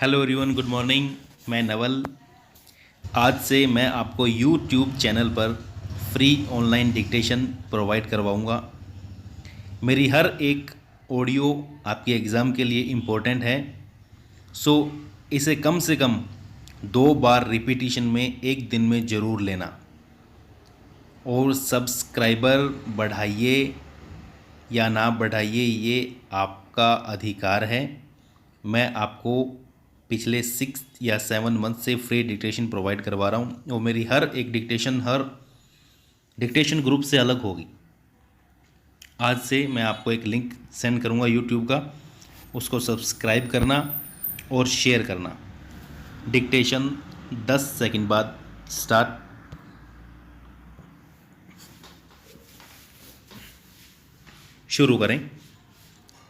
Hello everyone, good morning. मैं नवल। आज से मैं आपको यूट्यूब चैनल पर फ्री ऑनलाइन डिक्टेशन प्रोवाइड करवाऊंगा। मेरी हर एक ऑडियो आपके एग्ज़ाम के लिए इम्पोर्टेंट है। सो इसे कम से कम 2 बार रिपीटिशन में एक दिन में ज़रूर लेना। और सब्सक्राइबर बढ़ाइए या ना बढ़ाइए, ये आपका अधिकार है। मैं आपको पिछले 6 या 7 मंथ से फ्री डिक्टेशन प्रोवाइड करवा रहा हूँ और मेरी हर डिक्टेशन ग्रुप से अलग होगी। आज से मैं आपको एक लिंक सेंड करूँगा यूट्यूब का, उसको सब्सक्राइब करना और शेयर करना। डिक्टेशन 10 सेकंड बाद स्टार्ट। शुरू करें।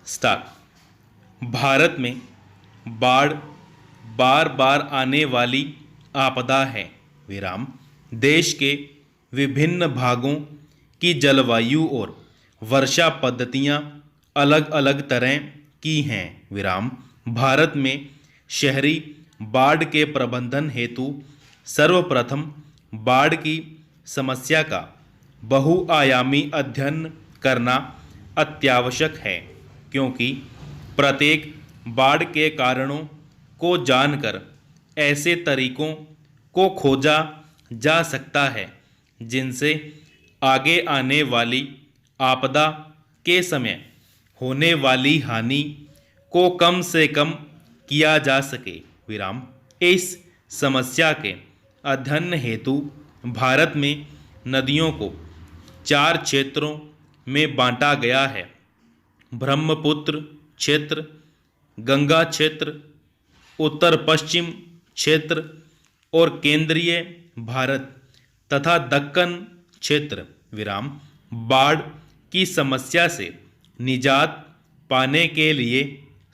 स्टार्ट। भारत में बाढ़ बार बार आने वाली आपदा है, विराम। देश के विभिन्न भागों की जलवायु और वर्षा पद्धतियाँ अलग अलग तरह की हैं, विराम। भारत में शहरी बाढ़ के प्रबंधन हेतु सर्वप्रथम बाढ़ की समस्या का बहुआयामी अध्ययन करना अत्यावश्यक है, क्योंकि प्रत्येक बाढ़ के कारणों को जानकर ऐसे तरीकों को खोजा जा सकता है जिनसे आगे आने वाली आपदा के समय होने वाली हानि को कम से कम किया जा सके, विराम। इस समस्या के अध्ययन हेतु भारत में नदियों को 4 क्षेत्रों में बांटा गया है: ब्रह्मपुत्र क्षेत्र, गंगा क्षेत्र, उत्तर पश्चिम क्षेत्र और केंद्रीय भारत तथा दक्कन क्षेत्र, विराम। बाढ़ की समस्या से निजात पाने के लिए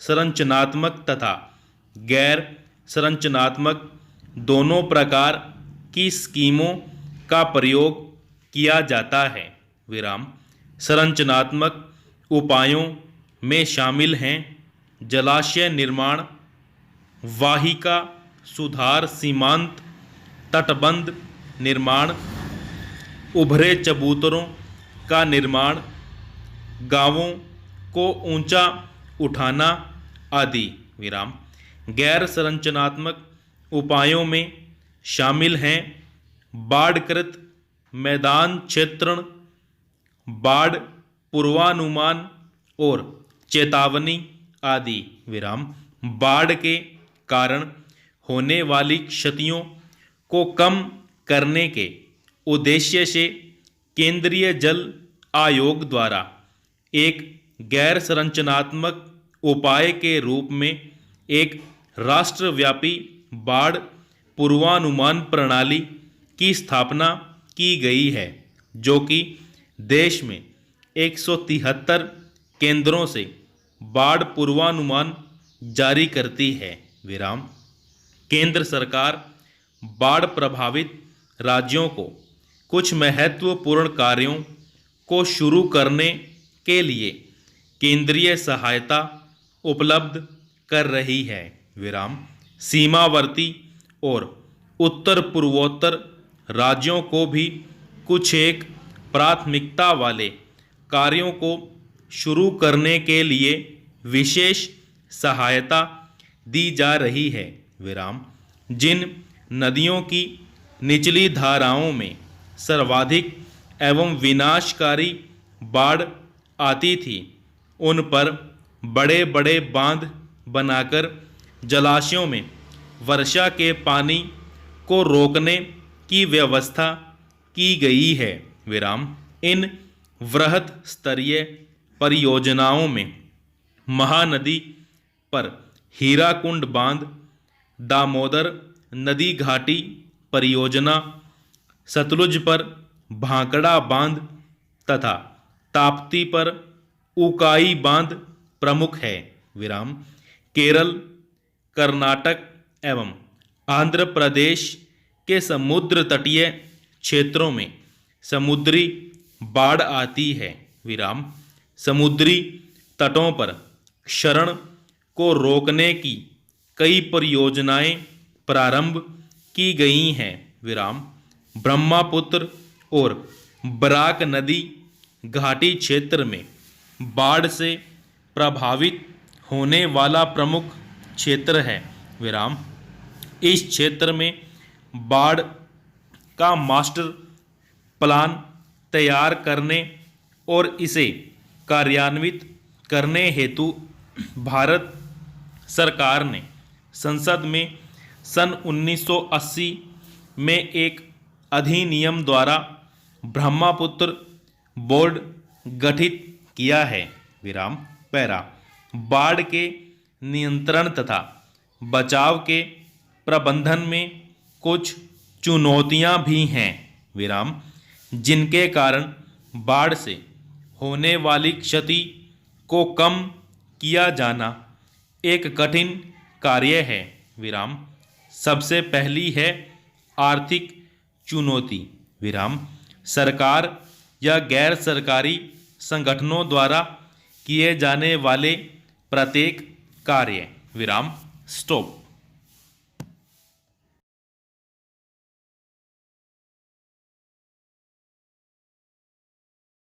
संरचनात्मक तथा गैर संरचनात्मक दोनों प्रकार की स्कीमों का प्रयोग किया जाता है, विराम। संरचनात्मक उपायों में शामिल हैं जलाशय निर्माण, वाहिका सुधार, सीमांत तटबंध निर्माण, उभरे चबूतरों का निर्माण, गांवों को ऊंचा उठाना आदि, विराम। गैर संरचनात्मक उपायों में शामिल हैं बाढ़कृत मैदान क्षेत्रण, बाढ़ पूर्वानुमान और चेतावनी आदि, विराम। बाढ़ के कारण होने वाली क्षतियों को कम करने के उद्देश्य से केंद्रीय जल आयोग द्वारा एक गैर संरचनात्मक उपाय के रूप में एक राष्ट्रव्यापी बाढ़ पूर्वानुमान प्रणाली की स्थापना की गई है, जो कि देश में 173 केंद्रों से बाढ़ पूर्वानुमान जारी करती है, विराम। केंद्र सरकार बाढ़ प्रभावित राज्यों को कुछ महत्वपूर्ण कार्यों को शुरू करने के लिए केंद्रीय सहायता उपलब्ध कर रही है, विराम। सीमावर्ती और उत्तर पूर्वोत्तर राज्यों को भी कुछ एक प्राथमिकता वाले कार्यों को शुरू करने के लिए विशेष सहायता दी जा रही है, विराम। जिन नदियों की निचली धाराओं में सर्वाधिक एवं विनाशकारी बाढ़ आती थी, उन पर बड़े बड़े बांध बनाकर जलाशयों में वर्षा के पानी को रोकने की व्यवस्था की गई है, विराम। इन वृहत स्तरीय परियोजनाओं में महानदी पर हीराकुंड बांध, दामोदर नदी घाटी परियोजना, सतलुज पर भांकड़ा बांध तथा ताप्ती पर उकाई बांध प्रमुख है, विराम। केरल, कर्नाटक एवं आंध्र प्रदेश के समुद्र तटीय क्षेत्रों में समुद्री बाढ़ आती है, विराम। समुद्री तटों पर क्षरण को रोकने की कई परियोजनाएं प्रारंभ की गई हैं, विराम। ब्रह्मपुत्र और बराक नदी घाटी क्षेत्र में बाढ़ से प्रभावित होने वाला प्रमुख क्षेत्र है, विराम। इस क्षेत्र में बाढ़ का मास्टर प्लान तैयार करने और इसे कार्यान्वित करने हेतु भारत सरकार ने संसद में सन 1980 में एक अधिनियम द्वारा ब्रह्मपुत्र बोर्ड गठित किया है, विराम। पैरा बाढ़ के नियंत्रण तथा बचाव के प्रबंधन में कुछ चुनौतियां भी हैं, विराम, जिनके कारण बाढ़ से होने वाली क्षति को कम किया जाना एक कठिन कार्य है, विराम। सबसे पहली है आर्थिक चुनौती, विराम। सरकार या गैर सरकारी संगठनों द्वारा किए जाने वाले प्रत्येक कार्य, विराम, स्टॉप।